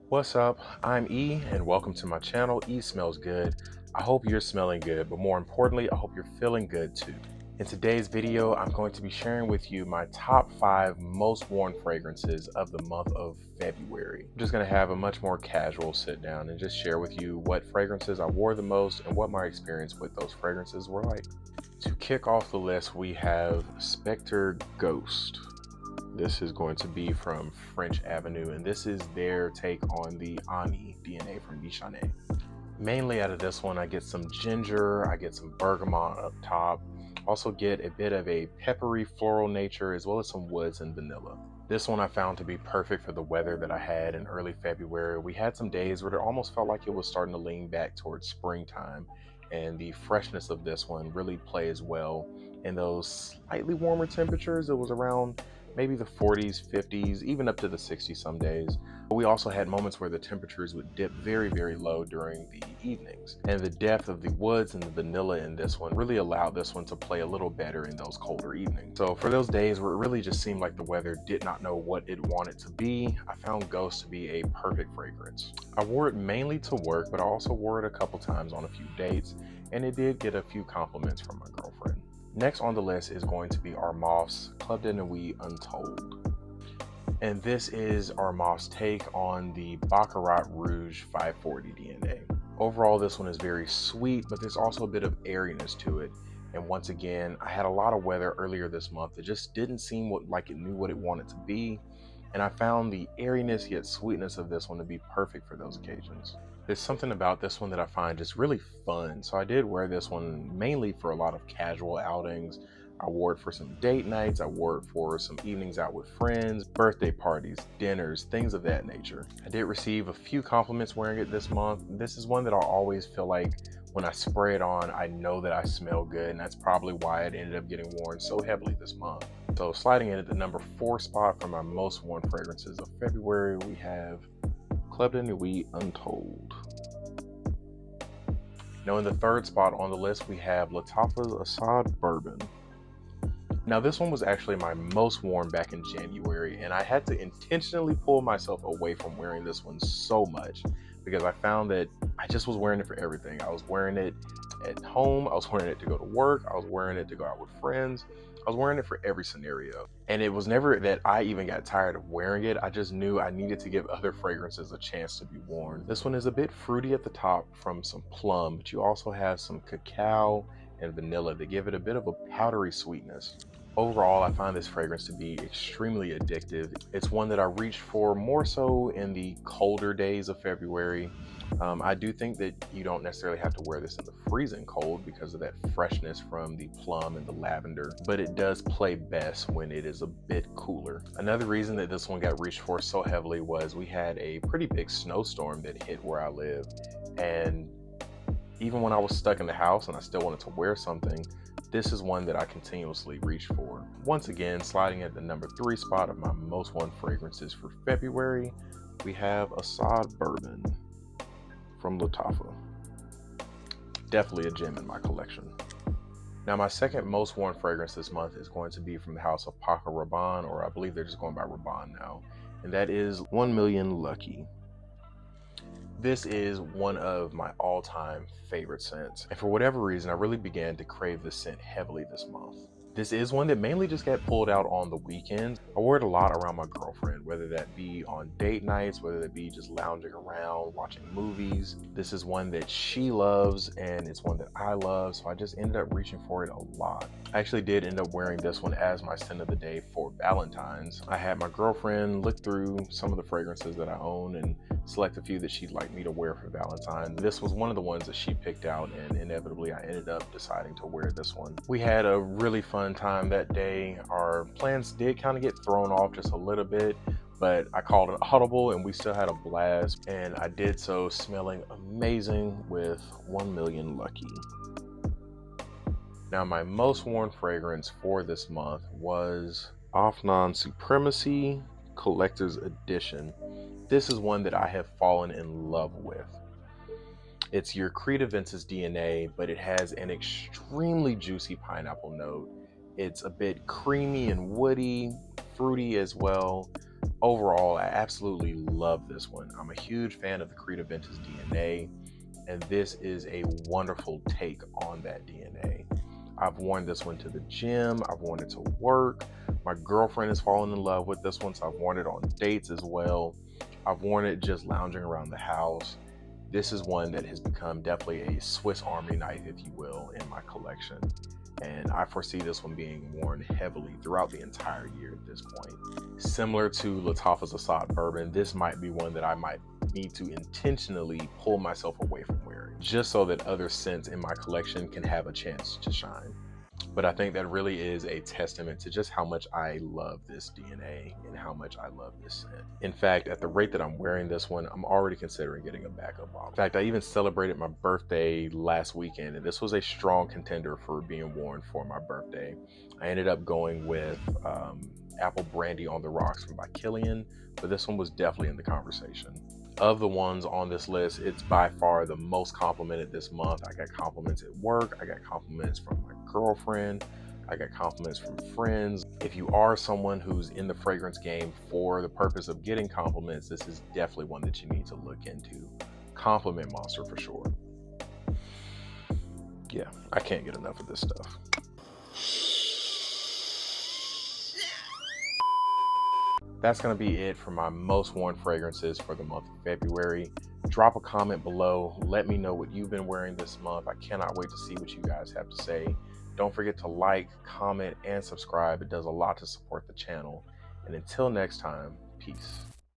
What's up? I'm E, and welcome to my channel, E Smells Good. I hope you're smelling good, but more importantly, I hope you're feeling good too. In today's video, I'm going to be sharing with you my top 5 most worn fragrances of the month of February. I'm just going to have a much more casual sit down and just share with you what fragrances I wore the most and what my experience with those fragrances were like. To kick off the list, we have Spectre Ghost. This is going to be from French Avenue, and this is their take on the Ani DNA from Nichane. Mainly out of this one, I get some ginger, I get some bergamot up top, also get a bit of a peppery floral nature as well as some woods and vanilla. This one I found to be perfect for the weather that I had in early February. We had some days where it almost felt like it was starting to lean back towards springtime, and the freshness of this one really plays well in those slightly warmer temperatures. It was around maybe the 40s, 50s, even up to the 60s some days. But we also had moments where the temperatures would dip very, very low during the evenings. And the depth of the woods and the vanilla in this one really allowed this one to play a little better in those colder evenings. So for those days where it really just seemed like the weather did not know what it wanted to be, I found Ghost to be a perfect fragrance. I wore it mainly to work, but I also wore it a couple times on a few dates, and it did get a few compliments from my girlfriend. Next on the list is going to be Armaf's Club de Nuit Untold. And this is Armaf's take on the Baccarat Rouge 540 DNA. Overall, this one is very sweet, but there's also a bit of airiness to it. And once again, I had a lot of weather earlier this month that just didn't seem like it knew what it wanted to be. And I found the airiness yet sweetness of this one to be perfect for those occasions. There's something about this one that I find just really fun. So I did wear this one mainly for a lot of casual outings. I wore it for some date nights. I wore it for some evenings out with friends, birthday parties, dinners, things of that nature. I did receive a few compliments wearing it this month. This is one that I always feel like when I spray it on, I know that I smell good, and that's probably why it ended up getting worn so heavily this month. So sliding in at the number 4 spot for my most worn fragrances of February, we have Club de Nuit Untold. Now in the 3rd spot on the list, we have Lattafa's Assad Bourbon. Now this one was actually my most worn back in January, and I had to intentionally pull myself away from wearing this one so much because I found that I just was wearing it for everything. I was wearing it at home, I was wearing it to go to work, I was wearing it to go out with friends, I was wearing it for every scenario. And it was never that I even got tired of wearing it, I just knew I needed to give other fragrances a chance to be worn. This one is a bit fruity at the top from some plum, but you also have some cacao and vanilla that give it a bit of a powdery sweetness. Overall, I find this fragrance to be extremely addictive. It's one that I reached for more so in the colder days of February. I do think that you don't necessarily have to wear this in the freezing cold because of that freshness from the plum and the lavender, but it does play best when it is a bit cooler. Another reason that this one got reached for so heavily was we had a pretty big snowstorm that hit where I live, and even when I was stuck in the house and I still wanted to wear something, this is one that I continuously reach for. Once again, sliding at the number 3 spot of my most worn fragrances for February, we have Assad Bourbon from Lattafa. Definitely a gem in my collection. Now my second most worn fragrance this month is going to be from the house of Paco Rabanne, or I believe they're just going by Rabanne now, and that is 1 Million Lucky. This is one of my all-time favorite scents, and for whatever reason, I really began to crave this scent heavily this month. This is one that mainly just got pulled out on the weekends. I wore it a lot around my girlfriend, whether that be on date nights, whether that be just lounging around, watching movies. This is one that she loves, and it's one that I love, so I just ended up reaching for it a lot. I actually did end up wearing this one as my scent of the day for Valentine's. I had my girlfriend look through some of the fragrances that I own and select a few that she'd like me to wear for Valentine's. This was one of the ones that she picked out, and inevitably I ended up deciding to wear this one. We had a really fun time that day. Our plans did kind of get thrown off just a little bit, but I called an audible and we still had a blast, and I did so smelling amazing with 1 Million Lucky. Now my most worn fragrance for this month was Afnan Supremacy Collector's Edition. This is one that I have fallen in love with. It's your Creed Aventus DNA, but it has an extremely juicy pineapple note. It's a bit creamy and woody, fruity as well. Overall, I absolutely love this one. I'm a huge fan of the Creed Aventus DNA, and this is a wonderful take on that DNA. I've worn this one to the gym, I've worn it to work. My girlfriend has fallen in love with this one, so I've worn it on dates as well. I've worn it just lounging around the house. This is one that has become definitely a Swiss Army knife, if you will, in my collection. And I foresee this one being worn heavily throughout the entire year at this point. Similar to Lattafa's Assad Bourbon, this might be one that I might need to intentionally pull myself away from wearing, just so that other scents in my collection can have a chance to shine. But I think that really is a testament to just how much I love this DNA and how much I love this scent. In fact, at the rate that I'm wearing this one, I'm already considering getting a backup bottle. In fact, I even celebrated my birthday last weekend, and this was a strong contender for being worn for my birthday. I ended up going with Apple Brandy on the Rocks from by Killian, but this one was definitely in the conversation. Of the ones on this list, it's by far the most complimented this month. I got compliments at work, I got compliments from my girlfriend, I got compliments from friends. If you are someone who's in the fragrance game for the purpose of getting compliments, this is definitely one that you need to look into. Compliment monster for sure. Yeah, I can't get enough of this stuff. That's going to be it for my most worn fragrances for the month of February. Drop a comment below. Let me know what you've been wearing this month. I cannot wait to see what you guys have to say. Don't forget to like, comment, and subscribe. It does a lot to support the channel. And until next time, peace.